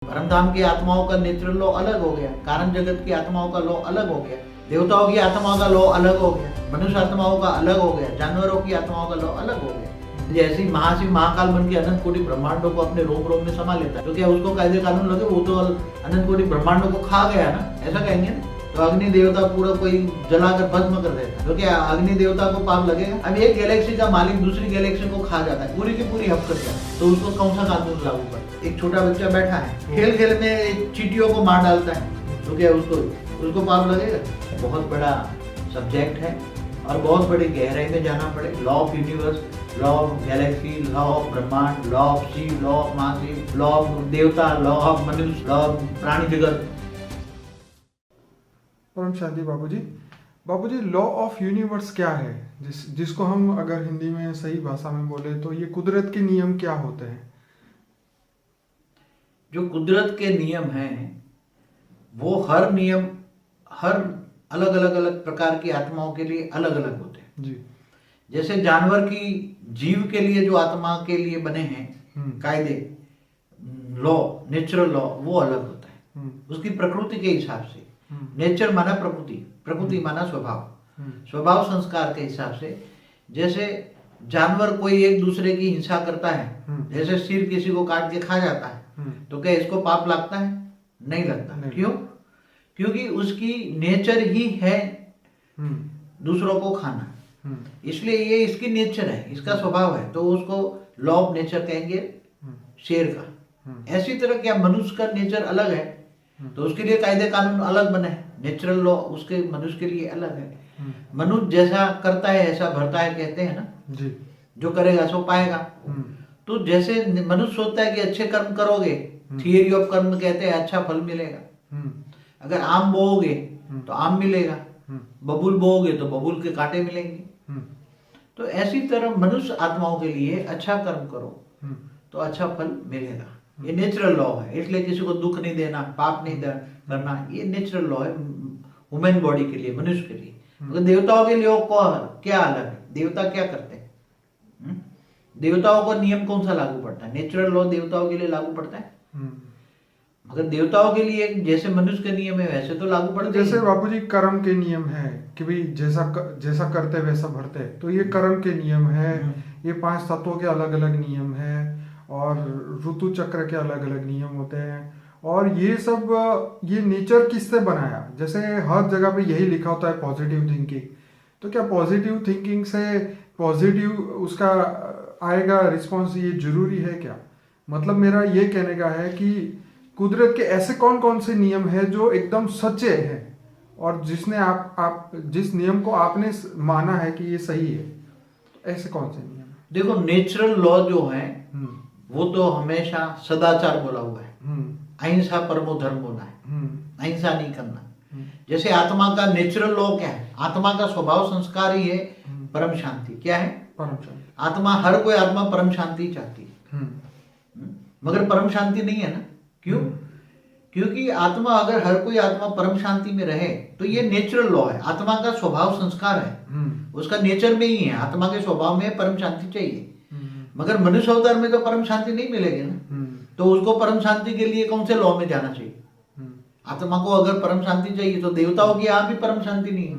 परमधाम की आत्माओं का नेचुरल लॉ अलग हो गया, कारण जगत की आत्माओं का लॉ अलग हो गया, देवताओं की आत्माओं का लॉ अलग हो गया, मनुष्य आत्माओं का अलग हो गया, जानवरों की आत्माओं का लॉ अलग हो गया। जैसे ही महाशिव महाकाल बन के अनंत कोटि ब्रह्मांडों को अपने रोम रोम में समा लेता है, तो क्या उसको कायदे कानून लगे? वो तो अनंत कोटि ब्रह्मांडों को खा गया ना, ऐसा कहेंगे ना। तो अग्नि देवता पूरा कोई जलाकर भस्म कर देता है, तो क्या अग्नि देवता को पाप लगेगा? अब एक गैलेक्सी का मालिक दूसरी गैलेक्सी को खा जाता है, पूरी की पूरी हप कर जाता है, तो उसको कौन सा कानून लागू पड़ता है? एक छोटा बच्चा बैठा है, खेल खेल में चींटियों को मार डालता है, तो क्या उसको पाप लगेगा? बहुत बड़ा सब्जेक्ट है और बहुत बड़ी गहराई में जाना पड़े। Law of universe, law of galaxy, law of ब्रह्मांड, law of Shiva, law of Mahashiva, law of देवता, लॉ ऑफ मनुष्य, लॉ ऑफ प्राणी जगत। परम शांति बाबूजी, लॉ ऑफ यूनिवर्स क्या है? जिसको हम अगर हिंदी में सही भाषा में बोले तो ये कुदरत के नियम क्या होते हैं? जो कुदरत के नियम हैं वो हर नियम हर अलग अलग प्रकार की आत्माओं के लिए अलग अलग होते हैं जी। जैसे जानवर की जीव के लिए जो आत्मा के लिए बने हैं कायदे, लॉ, नेचुरल लॉ, वो अलग होता है उसकी प्रकृति के हिसाब से। नेचर माना प्रकृति, प्रकृति माना स्वभाव, स्वभाव संस्कार के हिसाब से। जैसे जानवर कोई एक दूसरे की हिंसा करता है, जैसे सिर किसी को काट के खा जाता है, तो क्या इसको पाप लगता है? नहीं लगता। नहीं। क्यों? क्योंकि उसकी नेचर ही है दूसरों को खाना, इसलिए ये इसकी नेचर है, इसका स्वभाव है, तो उसको लॉ ऑफ नेचर कहेंगे शेर का। ऐसी तरह क्या मनुष्य का नेचर अलग है, तो उसके लिए कायदे कानून अलग बने, नेचुरल लॉ उसके मनुष्य के लिए अलग है। मनुष्य जैसा करता है ऐसा भरता है, कहते हैं ना जी। जो करेगा सो पाएगा। तो जैसे मनुष्य सोचता है कि अच्छे कर्म करोगे, थियरी ऑफ कर्म कहते हैं, अच्छा फल मिलेगा। अगर आम बोओगे तो आम मिलेगा, बबूल बोओगे तो बबूल के कांटे मिलेंगे। तो ऐसी तरह मनुष्य आत्माओं के लिए अच्छा कर्म करो तो अच्छा फल मिलेगा। ये नेचुरल लॉ है, इसलिए किसी को दुख नहीं देना, पाप नहीं करना, ये नेचुरल लॉ है ह्यूमन बॉडी के लिए, मनुष्य के लिए। तो देवताओं के लिए क्या अलग है? देवता क्या करते हैं? देवताओं को नियम कौन सा लागू पड़ता है? नेचुरल लॉ देवताओं के लिए लागू पड़ता है, मगर देवताओं के लिए जैसे मनुष्य के नियम है वैसे तो लागू पड़ते हैं। जैसे बापूजी कर्म के नियम है कि भाई जैसा करते वैसा भरते, तो ये कर्म के नियम है। ये 5 तत्वों के अलग अलग नियम है और ऋतु चक्र के अलग अलग नियम होते हैं। और ये सब ये नेचर किससे बनाया? जैसे हर जगह पे यही लिखा होता है पॉजिटिव थिंकिंग, तो क्या पॉजिटिव थिंकिंग से पॉजिटिव उसका आएगा रिस्पॉन्स? ये जरूरी है क्या? मतलब मेरा ये कहने का है कि कुदरत के ऐसे कौन कौन से नियम है जो एकदम सच्चे हैं और जिसने आप जिस नियम को आपने माना है कि ये सही है, तो ऐसे कौन से नियम? देखो, नेचुरल लॉ जो है वो तो हमेशा सदाचार बोला हुआ है, अहिंसा परमो धर्म बोला है, अहिंसा नहीं करना। जैसे आत्मा का नेचुरल लॉ क्या है? आत्मा का स्वभाव संस्कार ही है परम शांति। क्या है? परम शांति। आत्मा, हर कोई आत्मा परम शांति चाहती है, मगर परम शांति नहीं है ना। क्यों? क्योंकि आत्मा, अगर हर कोई आत्मा परम शांति में रहे तो ये नेचुरल लॉ है, आत्मा का स्वभाव संस्कार है, उसका नेचर में ही है, आत्मा के स्वभाव में परम शांति चाहिए। मगर मनुष्य अवतार में तो परम शांति नहीं मिलेगी ना, तो उसको परम शांति के लिए कौन से लॉ में जाना चाहिए? आत्मा को अगर परम शांति चाहिए तो देवताओं की यहाँ भी परम शांति नहीं है।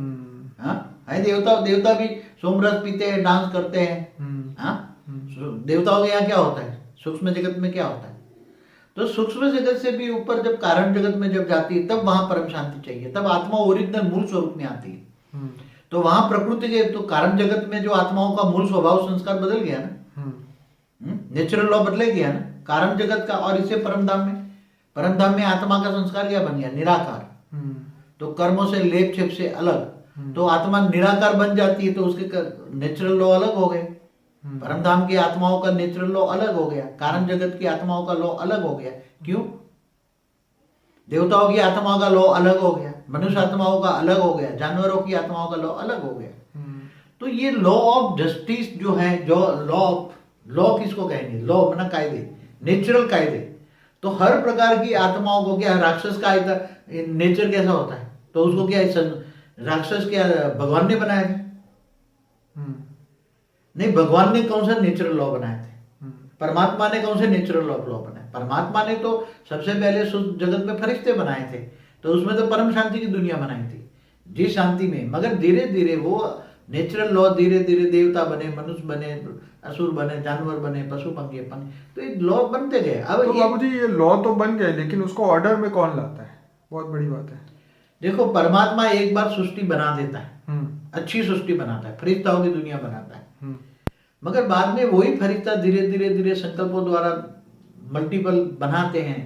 हाँ, देवता भी सोमरस पीते हैं, डांस करते हैं। हाँ, देवताओं के यहाँ क्या होता है? सूक्ष्म जगत में क्या होता है? तो सूक्ष्म जगत से भी ऊपर जब कारण जगत में जब जाती है तब वहां परम शांति चाहिए, तब आत्मा ओरिजिनल मूल स्वरूप में आती है। तो वहां प्रकृति के, तो कारण जगत में जो आत्माओं का मूल स्वभाव संस्कार बदल गया ना, नेचुरल लॉ बदले गया ना कारण जगत का। और इसे परमधाम में आत्मा का संस्कार क्या बन गया? निराकार। तो कर्मों से लेप छेप से अलग, तो आत्मा निराकार बन जाती है, तो उसके नेचुरल लॉ अलग हो गए। परमधाम की आत्माओं का नेचुरल लॉ अलग हो गया, कारण जगत की आत्माओं का लॉ अलग हो गया। क्यों? देवताओं की आत्माओं का लॉ अलग हो गया, मनुष्य आत्माओं का अलग हो गया, जानवरों की आत्माओं का लॉ अलग हो गया। तो ये लॉ ऑफ जस्टिस जो है, जो लॉ किसको कहेंगे? लॉ बना कायदे, नेचुरल कायदे। तो हर प्रकार की आत्माओं को, क्या राक्षस का नेचर कैसा होता है? तो उसको क्या राक्षस क्या भगवान ने बनाया था? नहीं, भगवान ने कौन सा नेचुरल लॉ बनाए थे? परमात्मा ने कौन से नेचुरल लॉ बनाए? परमात्मा ने तो सबसे पहले जगत में फरिश्ते बनाए थे, तो उसमें तो परम शांति की दुनिया बनाई थी, जिस शांति में। मगर धीरे धीरे वो नेचुरल लॉ, धीरे धीरे देवता बने, मनुष्य बने, असुर बने, जानवर बने, पशु पंखी बने, तो ये लॉ बनते गए। अब तो बाबूजी ये लॉ तो बन गए, लेकिन उसको ऑर्डर में कौन लाता है? बहुत बड़ी बात है। देखो, परमात्मा एक बार सृष्टि बना देता है, अच्छी सृष्टि बनाता है, फरिश्ताओं की दुनिया बनाता है, मगर बाद में वही फरिश्ता धीरे धीरे धीरे संकल्पों द्वारा मल्टीपल बनाते हैं,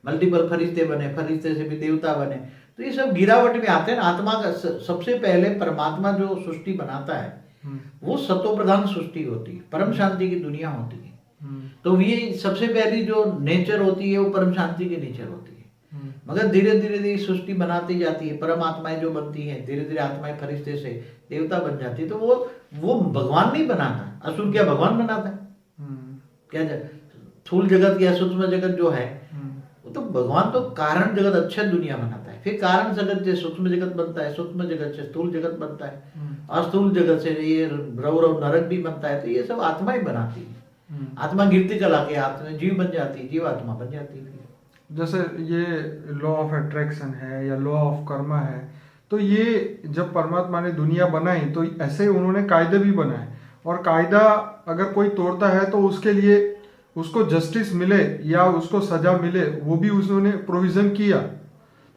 मल्टीपल फरिश्ते बने, फरिश्ते से भी देवता बने, तो ये सब गिरावट में आते हैं ना। आत्मा का सबसे पहले परमात्मा जो सृष्टि बनाता है वो सत्व प्रधान सृष्टि होती है, परम शांति की दुनिया होती है। तो ये सबसे पहली जो नेचर होती है वो परम शांति की नेचर होती है। मगर धीरे धीरे धीरे सृष्टि बनाती जाती है, परम आत्माएं जो बनती हैं, धीरे धीरे आत्माएं फरिश्ते से देवता बन जाती है। तो वो भगवान नहीं बनाता, असुर क्या भगवान बनाता है क्या? स्थूल जगत या सूक्ष्म जगत जो है वो तो भगवान तो कारण जगत अच्छा दुनिया बनाता है, फिर कारण जगत से सूक्ष्म जगत बनता है, सूक्ष्म जगत से स्थूल जगत बनता है, अस्थूल जगत से ये रव नरक भी बनता है। तो ये सब आत्मा ही बनाती है। आत्मा गिरती कला के हाथ में जीव बन जाती है, जीव आत्मा बन जाती है। जैसे ये लॉ ऑफ अट्रैक्शन है या लॉ ऑफ कर्मा है, तो ये जब परमात्मा ने दुनिया बनाई तो ऐसे उन्होंने कायदे भी बनाए, और कायदा अगर कोई तोड़ता है तो उसके लिए उसको जस्टिस मिले या उसको सजा मिले, वो भी उन्होंने प्रोविजन किया।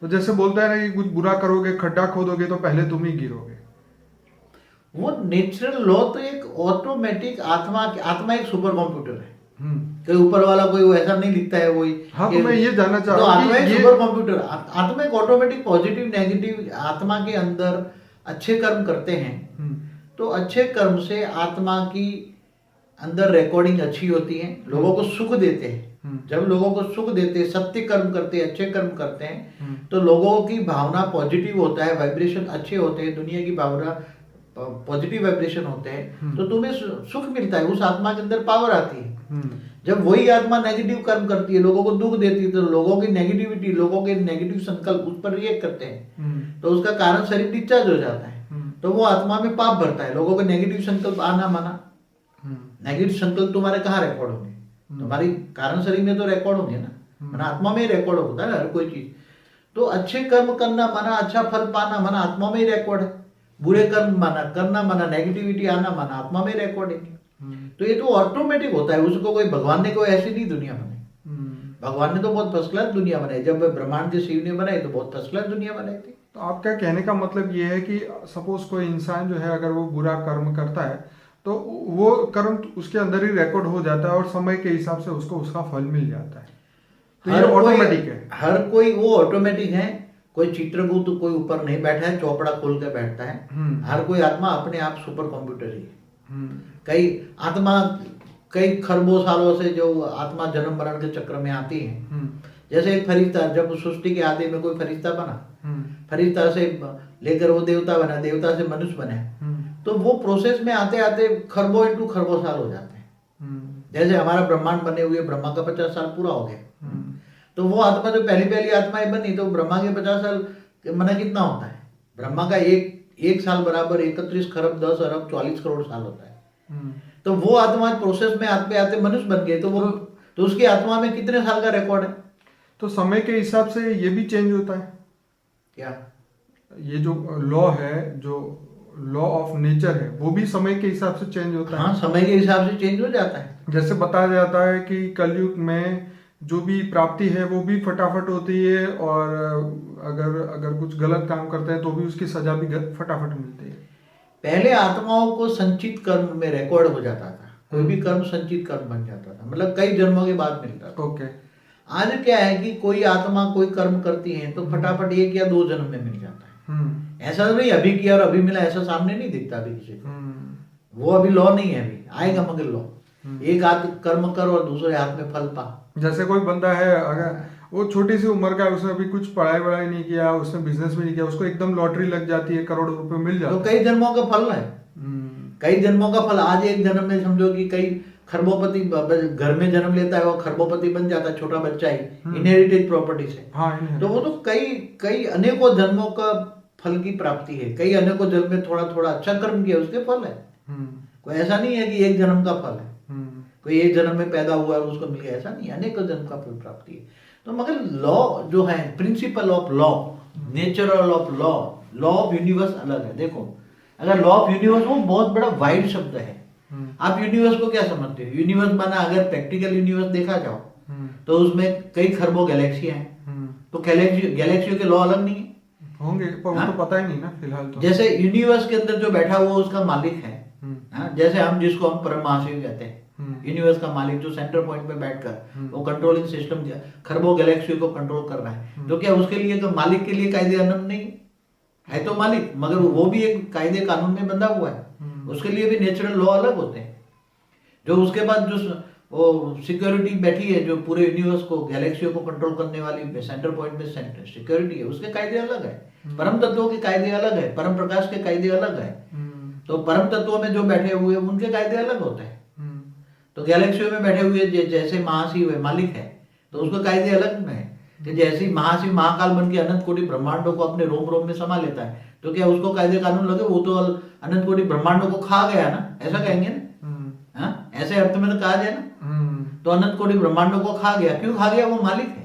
तो जैसे बोलता है ना कि कुछ बुरा करोगे, खड्डा खोदोगे तो पहले तुम ही गिरोगे। वो नेचुरल लॉ तो एक ऑटोमेटिक आत्मा एक सुपर कंप्यूटर है। कोई ऊपर वाला कोई वो ऐसा नहीं लिखता है वही। हाँ, तो मैं ये जानना चाह रहा हूँ, आत्मा एक सुपर कंप्यूटर, आत्मा एक ऑटोमेटिक पॉजिटिव नेगेटिव आत्मा के अंदर अच्छे कर्म करते हैं तो अच्छे कर्म से आत्मा की अंदर रिकॉर्डिंग अच्छी होती है, लोगों को सुख देते हैं। जब लोगों को सुख देते हैं, सत्य कर्म करते हैं, अच्छे कर्म करते हैं, तो लोगों की भावना पॉजिटिव होता है, वाइब्रेशन अच्छे होते हैं, दुनिया की भावना पॉजिटिव वाइब्रेशन होते हैं, तो तुम्हें सुख मिलता है, उस आत्मा के अंदर पावर आती है। जब वही आत्मा नेगेटिव कर्म करती है, लोगों को दुख देती है, तो लोगों की नेगेटिविटी, लोगों के नेगेटिव संकल्प उस पर रिएक्ट करते हैं, तो उसका कारण शरीर डिस्चार्ज हो जाता है, तो वो आत्मा में पाप भरता है। लोगों के नेगेटिव संकल्प आना माना, नेगेटिव संकल्प तुम्हारे कहाँ रिकॉर्ड होंगे? तुम्हारी कारण शरीर में तो रिकॉर्ड होंगे ना, माना आत्मा में ही रिकॉर्ड होता है ना हर कोई चीज। तो अच्छे कर्म करना माना अच्छा फल पाना माना आत्मा में ही रिकॉर्ड है, बुरे कर्म माना करना माना नेगेटिविटी आना माना आत्मा में रिकॉर्ड है। तो ये तो ऑटोमेटिक होता है, उसको कोई भगवान ने कोई ऐसी नहीं दुनिया बनाई। भगवान ने तो बहुत फर्स्ट क्लास दुनिया बनाई, जब ब्रह्मांड के शिव ने बनाई तो बहुत फर्स्ट क्लास दुनिया बनाई थी। तो आपका कहने का मतलब ये है कि सपोज कोई इंसान जो है अगर वो बुरा कर्म करता है तो वो कर्म उसके अंदर ही रिकॉर्ड हो जाता है और समय के हिसाब से उसको उसका फल मिल जाता है। तो ये ऑटोमेटिक है, हर कोई वो ऑटोमेटिक है। कोई चित्रगुप्त कोई ऊपर नहीं बैठा है, चौपड़ा खोल के बैठता है। हर कोई आत्मा अपने आप सुपर कंप्यूटर ही है। कई आत्मा कई खरबों सालों से जो आत्मा जन्म मरण के चक्र में आती है, जैसे एक फरिश्ता, जब सृष्टि के आदि में कोई फरिश्ता बना, फरिश्ता से लेकर वो देवता बना, देवता से मनुष्य बने, तो वो प्रोसेस में आते आते खरबों इंटू खरबों साल हो जाते हैं। जैसे हमारा ब्रह्मांड बने हुए ब्रह्मा का 50 साल पूरा हो गया, तो वो आत्मा जो पहली आत्माएं बनी, तो ब्रह्मा के 50 साल मना कितना होता है? ब्रह्मा का एक साल बराबर 31 खरब 10 अरब 44 करोड़ साल होता है। तो वो आत्मा प्रोसेस में आते आते मनुष्य बन गए, तो उसकी आत्मा में कितने साल का रिकॉर्ड है? तो समय के हिसाब से ये भी चेंज होता है क्या? ये जो लॉ है, जो लॉ ऑफ नेचर है, वो भी समय के हिसाब से चेंज होता है। हाँ, समय के हिसाब से चेंज हो जाता है। जैसे बताया जाता है कि कलयुग में जो भी प्राप्ति है वो भी फटाफट होती है, और अगर कुछ गलत काम करते हैं तो भी उसकी सजा भी फटाफट मिलती है। पहले आत्माओं को संचित कर्म में रिकॉर्ड हो जाता था, कोई भी कर्म संचित कर्म बन जाता था, मतलब कई जन्मों के बाद मिलता था। ओके। आज क्या है कि कोई आत्मा कोई कर्म करती है तो फटाफट 1 या 2 जन्म में मिल जाता है। ऐसा नहीं अभी किया और अभी मिला, ऐसा सामने नहीं दिखता अभी किसी को। वो अभी लॉ नहीं है, अभी आएगा मगर लॉ। एक हाथ कर्म कर और दूसरे हाथ में फल पा। जैसे कोई बंदा है, अगर वो छोटी सी उम्र का है, उसने अभी कुछ पढ़ाई नहीं किया, उसने बिजनेस भी नहीं किया, उसको एकदम लॉटरी लग जाती है, करोड़ों रुपए मिल जाते हैं। तो कई जन्मों का फल है, कई जन्मों का फल। आज एक जन्म में समझो कि कई खरबोपति घर में जन्म लेता है, वो खरबोपति बन जाता है, छोटा बच्चा ही, इनहेरिटेड प्रॉपर्टी से। हाँ, तो वो तो कई अनेकों जन्मों का फल की प्राप्ति है। कई अनेकों जन्म में थोड़ा थोड़ा अच्छा कर्म किया, उसके फल है। कोई ऐसा नहीं है कि एक जन्म का फल है। कोई एक जन्म में पैदा हुआ और उसको मिल गया, ऐसा नहीं, अनेकों जन्म का फल प्राप्ति है। तो मगर लॉ जो है, principle of law, natural of law, law of universe अलग है। देखो अगर लॉ ऑफ यूनिवर्स वो बहुत बड़ा वाइड शब्द है। आप यूनिवर्स को क्या समझते हो? यूनिवर्स माना अगर प्रैक्टिकल यूनिवर्स देखा जाओ तो उसमें कई खरबों गैलेक्सियां हैं, तो गैलेक्सियों के लॉ अलग नहीं है होंगे, पर वो तो पता ही नहीं ना फिलहाल तो। जैसे यूनिवर्स के अंदर जो बैठा हुआ उसका मालिक है, जैसे हम जिसको हम परम महाशिव कहते हैं, यूनिवर्स का मालिक जो सेंटर पॉइंट पे बैठकर वो कंट्रोलिंग सिस्टम खरबों गैलेक्सी को कंट्रोल कर रहा है, तो क्या उसके लिए तो मालिक के लिए कायदे कानून नहीं है? तो मालिक, मगर वो भी एक कायदे कानून में बंधा हुआ है, उसके लिए भी नेचुरल लॉ अलग होते हैं। जो उसके बाद जो वो सिक्योरिटी बैठी है जो पूरे यूनिवर्स को, गैलेक्सियों को कंट्रोल करने वाली सेंटर पॉइंट में सिक्योरिटी है, उसके कायदे अलग है। परम तत्वों के कायदे अलग है, परम प्रकाश के कायदे अलग है। तो परम तत्वों में जो बैठे हुए उनके कायदे अलग होते हैं। तो गैलेक्सियों में बैठे हुए जैसे महाशिव है, मालिक है, तो उसके कायदे अलग में है कि जैसे महाशिव महाकाल बन के अनंत कोटि ब्रह्मांडों को अपने रोम रोम में समा लेता है, तो क्या उसको कायदे कानून लगे? वो तो अनंत कोटि ब्रह्मांडों को खा गया ना, ऐसा कहेंगे ना? ऐसे अर्थ में तो कहा जाए ना, तो अनंत कोटि ब्रह्मांडों को खा गया। क्यों खा गया? वो मालिक है।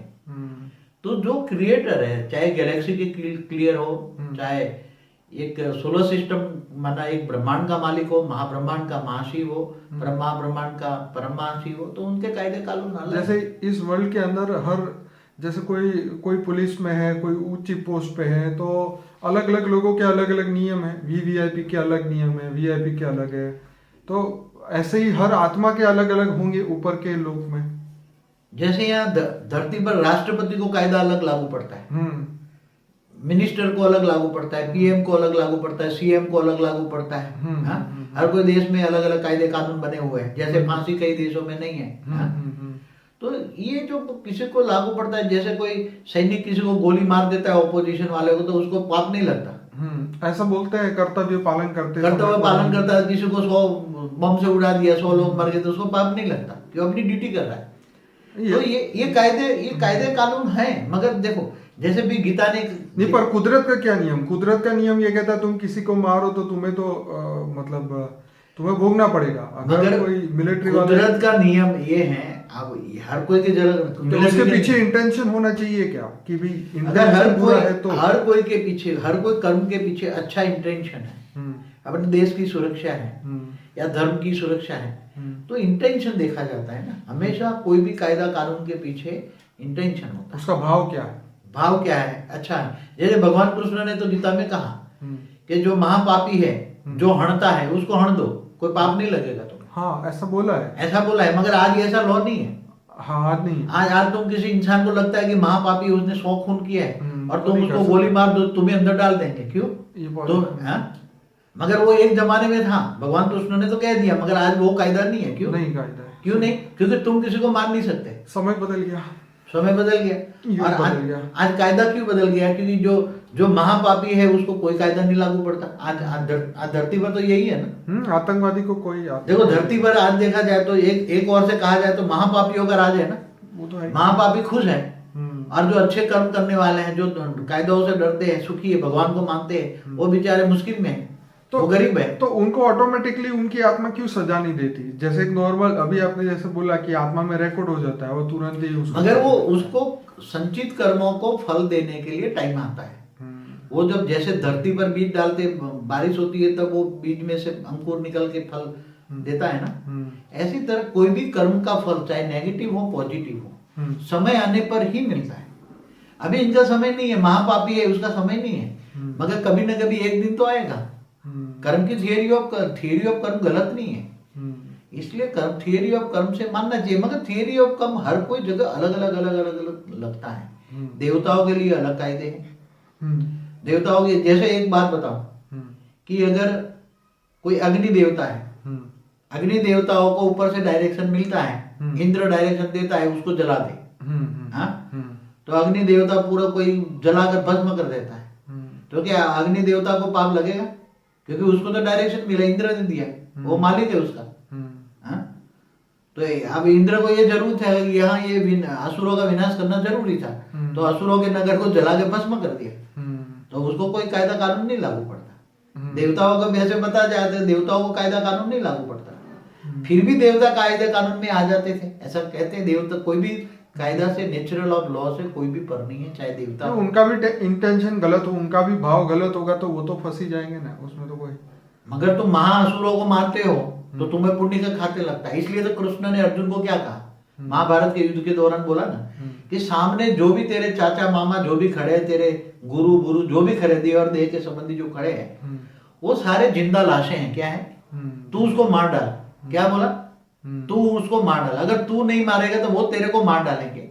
तो जो क्रिएटर है, चाहे गैलेक्सी के क्लियर हो, चाहे एक सोलर सिस्टम माना एक ब्रह्मांड का मालिक हो, महाब्रह्मांड का महाशिव हो, महाब्रह्मांड का परम महाशिव हो, तो उनके कायदे कानून अलग। जैसे इस वर्ल्ड के अंदर हर, जैसे कोई पुलिस में है, कोई ऊंची पोस्ट पे है, तो अलग अलग लोगों के अलग अलग नियम है। वीवीआईपी के अलग नियम है, वीआईपी के अलग है। तो ऐसे ही हर आत्मा के अलग अलग होंगे ऊपर के लोक में। जैसे यहाँ धरती पर राष्ट्रपति को कायदा अलग लागू पड़ता है, मिनिस्टर को अलग लागू पड़ता है, पीएम को अलग लागू पड़ता है, सीएम को अलग लागू पड़ता है। हर कोई देश में अलग अलग कायदे कानून बने हुए हैं, जैसे फांसी कई देशों में नहीं है। तो ये जो किसी को लागू पड़ता है, जैसे कोई सैनिक किसी को गोली मार देता है ऑपोजिशन वाले को, तो उसको पाप नहीं लगता। ऐसा बोलते हैं, कर्तव्य पालन करते करता है। किसी को 100 बम से उड़ा दिया, 100 लोग मर गए, तो उसको पाप नहीं लगता, क्यों? अपनी ड्यूटी कर रहा है। तो ये कायदे कानून है। मगर देखो जैसे भी गीता ने नहीं, पर कुदरत का क्या नियम? कुदरत का नियम ये कहता है तुम किसी को मारो तो तुम्हें तो मतलब तुम्हें भोगना पड़ेगा। अगर कोई मिलिट्री वाला, कुदरत का नियम ये है, अब हर कोई के तो उसके पीछे इंटेंशन होना चाहिए क्या कि भी अगर हर कोई के पीछे, हर कोई कर्म के पीछे अच्छा इंटेंशन है, अपने देश की सुरक्षा है या धर्म की सुरक्षा है, तो इंटेंशन देखा जाता है ना। हमेशा कोई भी कायदा कानून के पीछे इंटेंशन होता है। उसका भाव क्या है? भाव क्या है? अच्छा है। जैसे भगवान कृष्ण ने तो गीता में कहा कि जो महापापी है, जो हणता है, उसको हण दो, कोई पाप नहीं लगेगा तुम्हें। हाँ, ऐसा बोला है, ऐसा बोला है। मगर आज ऐसा लॉ नहीं है। हाँ, आज नहीं। आज तुम किसी इंसान को लगता है कि महापापी, उसने 100 खून किया है, और तुम उसको गोली मार दो, तुम्हें अंदर डाल देंगे। क्यों? तो मगर वो एक जमाने में था, भगवान कृष्ण ने तो कह दिया, मगर आज वो कायदा नहीं है। क्यों नहीं कायदा है? क्यों नहीं? क्योंकि तुम किसी को मार नहीं सकते। समय बदल गया, समय बदल गया। और आज कायदा क्यों बदल गया? क्योंकि जो महापापी है उसको कोई कायदा नहीं लागू पड़ता। आज धरती पर तो यही है ना। आतंकवादी को कोई देखो धरती पर आज देखा जाए तो एक और से कहा जाए तो महापापियों का राज है ना। वो तो है। महापापी खुश है, और जो अच्छे कर्म करने वाले हैं, जो कायदों से डरते हैं, सुखी है, भगवान को मानते हैं, वो बेचारे मुश्किल में है, तो गरीब है। तो उनको ऑटोमेटिकली उनकी आत्मा क्यों सजा नहीं देती? जैसे एक नॉर्मल, अभी आपने जैसे बोला कि आत्मा में रिकॉर्ड हो जाता है, वो तुरंत ही मगर वो उसको संचित कर्मों को फल देने के लिए टाइम आता है। वो जब जैसे धरती पर बीज डालते, बारिश होती है, तब वो बीज में से अंकुर निकल के फल देता है ना। ऐसी तरह कोई भी कर्म का फल, चाहे नेगेटिव हो पॉजिटिव हो, समय आने पर ही मिलता है। अभी इनका समय नहीं है, महापापी है, उसका समय नहीं है, मगर कभी ना कभी एक दिन तो आएगा। कर्म की थियरी ऑफ कर्म गलत नहीं है, इसलिए कर्म, थियरी ऑफ कर्म से मानना चाहिए। मगर थियरी ऑफ कर्म हर कोई जगह अलग अलग लगता है। देवताओं के लिए अलग कायदे हैं। देवताओं के, जैसे एक बात बताओ कि अगर कोई अग्नि देवता है, अग्नि देवताओं को ऊपर से डायरेक्शन मिलता है, इंद्र डायरेक्शन देता है उसको जला दे, तो अग्नि देवता पूरा कोई जलाकर भस्म कर देता है, तो क्या अग्नि देवता को पाप लगेगा? क्योंकि उसको तो डायरेक्शन मिला, इंद्र ने दिया, वो मालिक है उसका। तो अब इंद्र को ये जरूरत है कि यहाँ ये असुरों का विनाश करना जरूरी था, तो असुरों के नगर को जला के भस्म कर दिया, तो उसको कोई कायदा कानून नहीं लागू पड़ता। देवताओं को वैसे बता जाते, देवताओं को कायदा कानून नहीं लागू पड़ता। फिर भी देवता कायदे कानून में आ जाते थे। ऐसा कहते हैं देवता कोई भी कायदा से, नेचुरल ऑफ लॉ से कोई भी पर नहीं है, चाहे देवता तो उनका भी इंटेंशन गलत हो, उनका भी भाव गलत होगा तो वो तो फंस ही जाएंगे ना उसमें तो कोई। मगर तुम महाअसुरों को मारते हो तो तुम्हें पुण्य का खाते लगता है। इसलिए तो कृष्ण ने अर्जुन को क्या कहा, महाभारत के युद्ध के दौरान बोला ना कि सामने जो भी तेरे चाचा मामा जो भी खड़े हैं, तेरे गुरु गुरु जो भी खड़े, देव और देह के संबंधी जो खड़े हैं, वो सारे जिंदा लाशें हैं। क्या है, तू उसको मार डाल। क्या बोला, तू उसको मार डाल। अगर तू नहीं मारेगा तो वो तेरे को मार डालेंगे,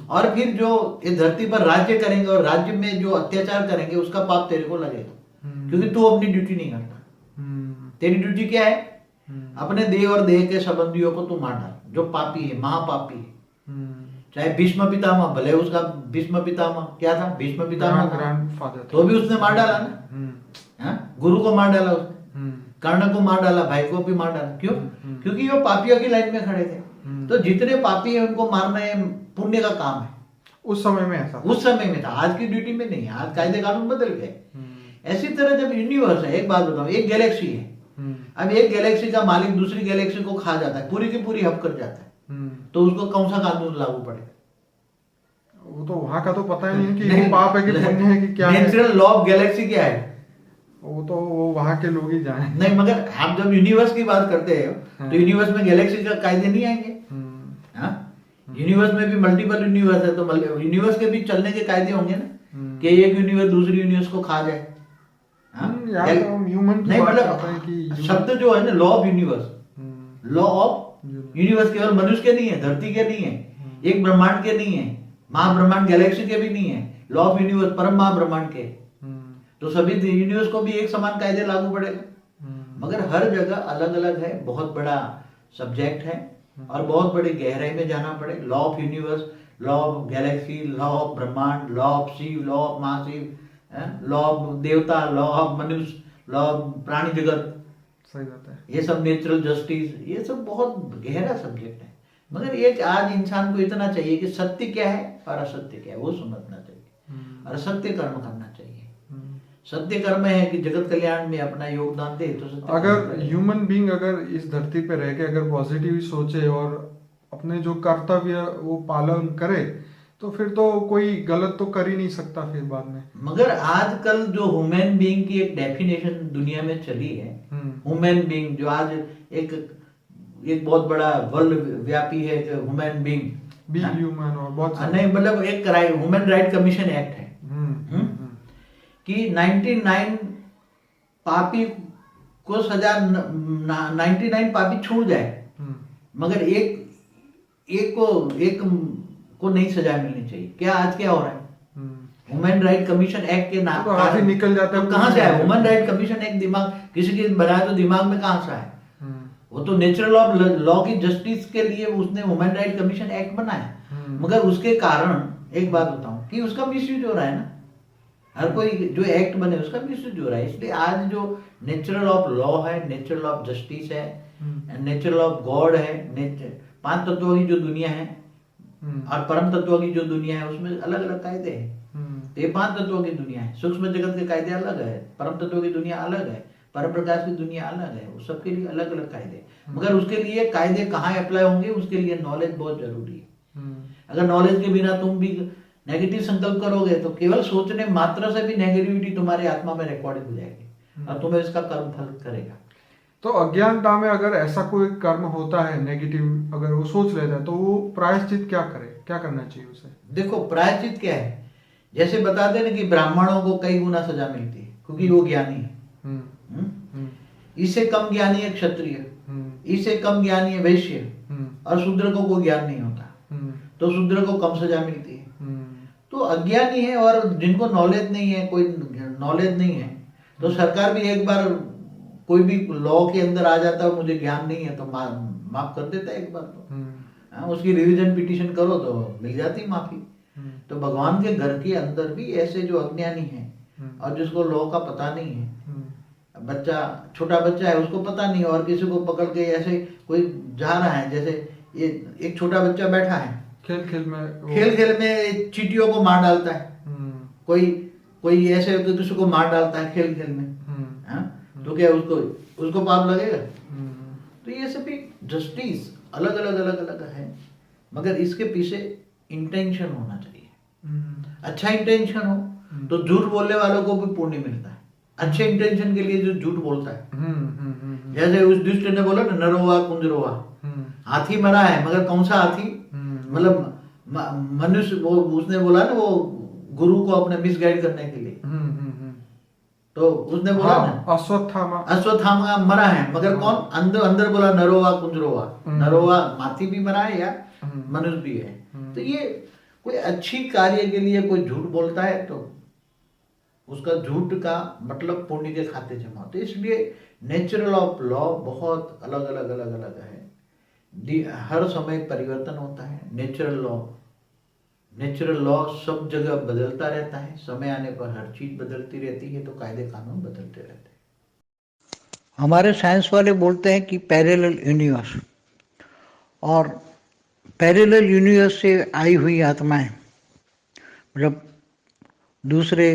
और फिर जो इस धरती पर राज्य करेंगे और राज्य में जो अत्याचार करेंगे उसका पाप तेरे को लगेगा, क्योंकि तू अपनी ड्यूटी नहीं करता। तेरी ड्यूटी क्या है, अपने देह और देह के संबंधियों को तू मार डाल, जो पापी है, महापापी है। चाहे भीष्म पितामह, भले उसका भीष्म पितामह क्या था, भीष्म पितामह ग्रैंडफादर, तो भी उसने मार डाला ना। गुरु को मार डाला उसने, कर्ण को मार डाला, भाई को भी मार डाला। क्यों? क्योंकि वो पापियों की लाइन में खड़े थे। तो जितने पापी है उनको मारना है पुण्य का काम है। उस समय में ऐसा, उस समय में था, आज की ड्यूटी में नहीं है। आज कायदे कानून बदल गए। ऐसी तरह जब यूनिवर्स है, एक बात बताओ, एक गैलेक्सी है, अब एक गैलेक्सी का मालिक दूसरी गैलेक्सी को खा जाता है, पूरी की पूरी हब कर जाता है, तो उसको कौन सा कानून लागू पड़ेगा? वो तो वहां का तो पता ही नहीं कि वो पाप है कि पुण्य है कि क्या है। नेचुरल लॉ ऑफ गैलेक्सी क्या है, वो तो वो वहां के लोग ही जाने। नहीं, मगर आप जब यूनिवर्स की बात करते हो तो यूनिवर्स में गैलेक्सी का कायदे नहीं आएंगे। यूनिवर्स में भी मल्टीपल यूनिवर्स है, तो यूनिवर्स के भी चलने के कायदे होंगे ना, कि एक यूनिवर्स दूसरी यूनिवर्स को खा जाए। ह्यूमन नहीं, मतलब शब्द जो है ना, law of universe, law of universe केवल मनुष्य के नहीं है, धरती के नहीं है, एक ब्रह्मांड के नहीं है, महाब्रह्मांड गैलेक्सी के भी नहीं है। लॉ ऑफ यूनिवर्स परम महाब्रह्मांड के, तो सभी यूनिवर्स को भी एक समान कायदे लागू पड़ेगा। मगर हर जगह अलग अलग है, बहुत बड़ा सब्जेक्ट है और बहुत बड़ी गहराई में जाना पड़े। Law of universe, law of galaxy, law of ब्रह्मांड, law of Shiva, law of Mahashiva, law of देवता, लॉ ऑफ मनुष्य, लॉ ऑफ प्राणी जगत, सही बात है, ये सब नेचुरल जस्टिस, ये सब बहुत गहरा सब्जेक्ट है। मगर एक आज इंसान को इतना चाहिए कि सत्य क्या है और असत्य क्या है वो समझना चाहिए, और सत्य कर्म करना चाहिए। सत्य कर्म है कि जगत कल्याण में अपना योगदान दे, तो सत्य अगर ह्यूमन बीइंग अगर इस धरती पे रह के अगर पॉजिटिव सोचे और अपने जो कर्तव्य वो पालन करे, तो फिर तो कोई गलत तो कर ही नहीं सकता फिर बाद में। मगर आजकल जो ह्यूमन बीइंग की एक डेफिनेशन दुनिया में चली है, ह्यूमन बीइंग जो आज एक बहुत बड़ा वर्ल्ड व्यापी है, ह्यूमन बीइंग ह्यूमन और बहुत नहीं, मतलब एक ह्यूमन राइट कमीशन एक्ट है कि 99 पापी को सजा, 99 पापी छूट जाए, मगर एक को नहीं सजा मिलनी चाहिए। क्या आज क्या हो रहा है, ह्यूमन राइट कमीशन एक्ट के नाम तो निकल जाता है। तो कहाँ से आया ह्यूमन राइट कमीशन एक्ट? दिमाग किसी के बनाया तो दिमाग में कहाँ से आया? वो तो नेचुरल ऑफ लॉ की जस्टिस के लिए उसने ह्यूमन राइट कमीशन एक्ट बनाया, मगर उसके कारण एक बात बताऊं कि उसका मिसयूज हो रहा है ना। हर कोई जो एक्ट बने उसका मिसयूज हो रहा है। इसलिए आज जो नेचुरल ऑफ लॉ है, नेचुरल ऑफ जस्टिस है, नेचुरल ऑफ गॉड है, 5 तत्वों की जो दुनिया है और परम तत्वों की जो दुनिया है, उसमें अलग अलग कायदे हैं। तो ये 5 तत्वों की दुनिया है, सूक्ष्म जगत के कायदे अलग है, परम तत्वों की दुनिया अलग है, परम प्रकाश की दुनिया अलग है। उस सबके लिए अलग अलग कायदे, मगर उसके लिए कायदे कहाँ अप्लाई होंगे, उसके लिए नॉलेज बहुत जरूरी है। अगर नॉलेज के बिना तुम भी नेगेटिव संकल्प करोगे तो केवल सोचने मात्र से भी नेगेटिविटी तुम्हारे आत्मा में रिकॉर्डिंग हो जाएगी और तुम्हें इसका कर्म फल करेगा। तो अज्ञानता में अगर ऐसा कोई कर्म होता है नेगेटिव, अगर वो सोच लेता है, तो वो प्रायश्चित क्या करे, क्या करना चाहिए उसे? देखो प्रायश्चित क्या है, जैसे बताते ना कि ब्राह्मणों को कई गुना सजा मिलती है क्योंकि वो ज्ञानी है। इससे कम ज्ञानी है क्षत्रिय, इससे कम ज्ञानी है वैश्य, और शूद्र को कोई ज्ञान नहीं होता, तो शूद्र को कम सजा मिलती है। तो अज्ञानी है और जिनको नॉलेज नहीं है, कोई नॉलेज नहीं है, तो सरकार भी एक बार कोई भी लॉ के अंदर आ जाता है, मुझे ज्ञान नहीं है तो माफ कर देता है एक बार। तो उसकी रिवीजन पिटीशन करो तो मिल जाती माफी। तो भगवान के घर के अंदर भी ऐसे जो अज्ञानी है और जिसको लॉ का पता नहीं है, बच्चा छोटा बच्चा है उसको पता नहीं है और किसी को पकड़ के ऐसे कोई जा रहा है, जैसे ये एक छोटा बच्चा बैठा है खेल में चींटियों को मार डालता है, कोई ऐसे किसी को मार डालता है खेल में, तो क्या उसको पाप लगेगा? तो ये सभी जस्टिस अलग अलग है, मगर इसके पीछे इंटेंशन होना चाहिए। अच्छा इंटेंशन हो तो झूठ बोलने वालों को भी पुण्य मिलता है, अच्छे इंटेंशन के लिए जो झूठ बोलता है। जैसे उस दुष्ट ने बोला ना, नरोवा कुंजरोवा, हाथी मरा है, मगर कौन सा हाथी, मतलब मनुष्य, वो उसने बोला ना, वो गुरु को अपने मिसगाइड करने के लिए, तो उसने बोला ना अश्वत्थामा मरा है, मगर कौन, अंदर अंदर बोला नरोवा कुंजरोवा, नरोवा हाथी भी मरा है या मनुष्य भी है। तो ये कोई अच्छी कार्य के लिए कोई झूठ बोलता है तो उसका झूठ का मतलब पुण्य के खाते जमा होते। इसलिए नेचुरल ऑफ लॉ बहुत अलग अलग है, हर समय परिवर्तन होता है। नेचुरल लॉ सब जगह बदलता रहता है, समय आने पर हर चीज बदलती रहती है, तो कायदे कानून बदलते रहते हैं। हमारे साइंस वाले बोलते हैं कि पैरेलल यूनिवर्स, और पैरेलल यूनिवर्स से आई हुई आत्माएं, मतलब दूसरे,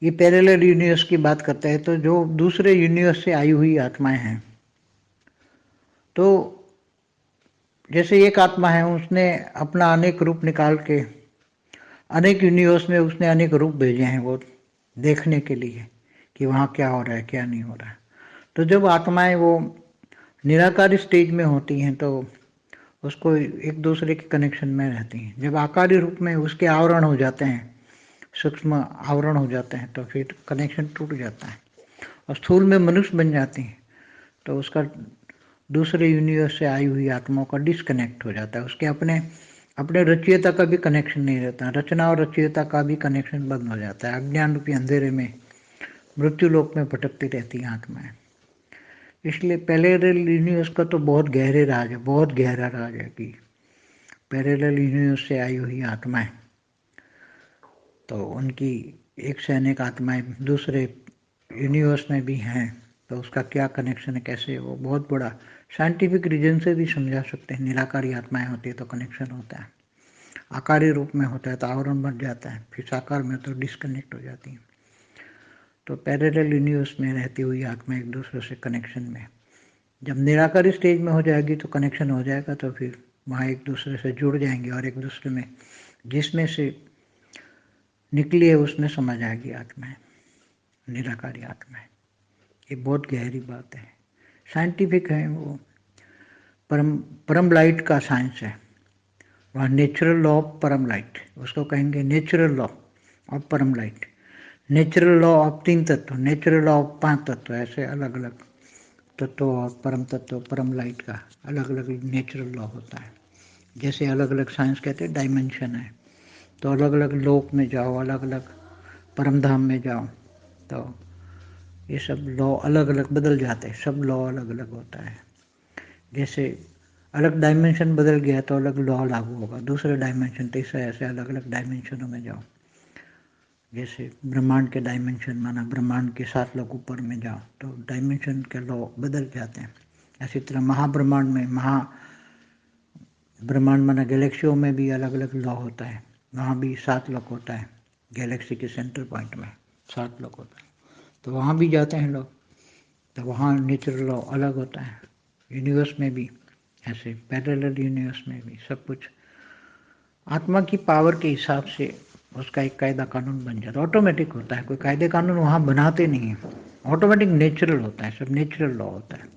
ये पैरेलल यूनिवर्स की बात करते हैं, तो जो दूसरे यूनिवर्स से आई हुई आत्माएं हैं, तो जैसे एक आत्मा है, उसने अपना अनेक रूप निकाल के अनेक यूनिवर्स में उसने अनेक रूप भेजे हैं, वो देखने के लिए कि वहाँ क्या हो रहा है क्या नहीं हो रहा है। तो जब आत्माएं वो निराकारी स्टेज में होती हैं तो उसको एक दूसरे के कनेक्शन में रहती हैं। जब आकारी रूप में उसके आवरण हो जाते हैं, सूक्ष्म आवरण हो जाते हैं, तो फिर कनेक्शन टूट जाता है, और स्थूल में मनुष्य बन जाती हैं, तो उसका दूसरे यूनिवर्स से आई हुई आत्माओं का डिस्कनेक्ट हो जाता है। उसके अपने रचयिता का भी कनेक्शन नहीं रहता, रचना और रचयिता का भी कनेक्शन बंद हो जाता है। अज्ञान रूपी अंधेरे में मृत्यु लोक में भटकती रहती हैं आत्माएं। इसलिए पैरेलल यूनिवर्स का तो बहुत गहरे राज है, बहुत गहरा राज है कि पैरेलल यूनिवर्स से आई हुई आत्माएं, तो उनकी एक से अनेक आत्माएं दूसरे यूनिवर्स में भी हैं, तो उसका क्या कनेक्शन है, कैसे, वो बहुत बड़ा साइंटिफिक रीजन से भी समझा सकते हैं। निराकारी आत्माएं होती है तो कनेक्शन होता है, आकारी रूप में होता है तो आवरण बन जाता है, फिर साकार में तो डिस्कनेक्ट हो जाती है। तो पैरेलल यूनिवर्स में रहती हुई आत्मा एक दूसरे से कनेक्शन में, जब निराकारी स्टेज में हो जाएगी तो कनेक्शन हो जाएगा, तो फिर वहाँ एक दूसरे से जुड़ जाएंगे और एक दूसरे में जिसमें से निकली है उसमें समझ आएगी आत्माएं, निराकारी आत्माएं। ये बहुत गहरी बात है, साइंटिफिक है, वो परम लाइट का साइंस है। वहाँ नेचुरल लॉ ऑफ परम लाइट, उसको कहेंगे नेचुरल लॉ ऑफ परम लाइट, नेचुरल लॉ ऑफ 3 तत्व, नेचुरल लॉ ऑफ 5 तत्व, ऐसे अलग अलग तत्व और परम तत्व, परम लाइट का अलग अलग नेचुरल लॉ होता है। जैसे अलग अलग साइंस कहते हैं डायमेंशन है, तो अलग अलग लोक में जाओ, अलग अलग परम धाम में जाओ, तो ये सब लॉ अलग अलग बदल जाते हैं, सब लॉ अलग अलग होता है। जैसे अलग डायमेंशन बदल गया तो अलग लॉ लागू होगा, दूसरे डायमेंशन, तीसरे, ऐसे अलग अलग डायमेंशनों में जाओ। जैसे ब्रह्मांड के डायमेंशन माना, ब्रह्मांड के 7 लोग ऊपर में जाओ तो डायमेंशन के लॉ बदल जाते हैं। इसी तरह महाब्रह्मांड में, ब्रह्मांड माना गैलेक्सियों में भी अलग अलग लॉ होता है, वहाँ भी 7 लोग होता है, गैलेक्सी के सेंटर पॉइंट में 7 लोग होता है, तो वहाँ भी जाते हैं लोग, तो वहाँ नेचुरल लॉ अलग होता है। यूनिवर्स में भी ऐसे, पैरेलल यूनिवर्स में भी सब कुछ आत्मा की पावर के हिसाब से उसका एक कायदा कानून बन जाता है, ऑटोमेटिक होता है। कोई कायदे कानून वहाँ बनाते नहीं है, ऑटोमेटिक नेचुरल होता है, सब नेचुरल लॉ होता है।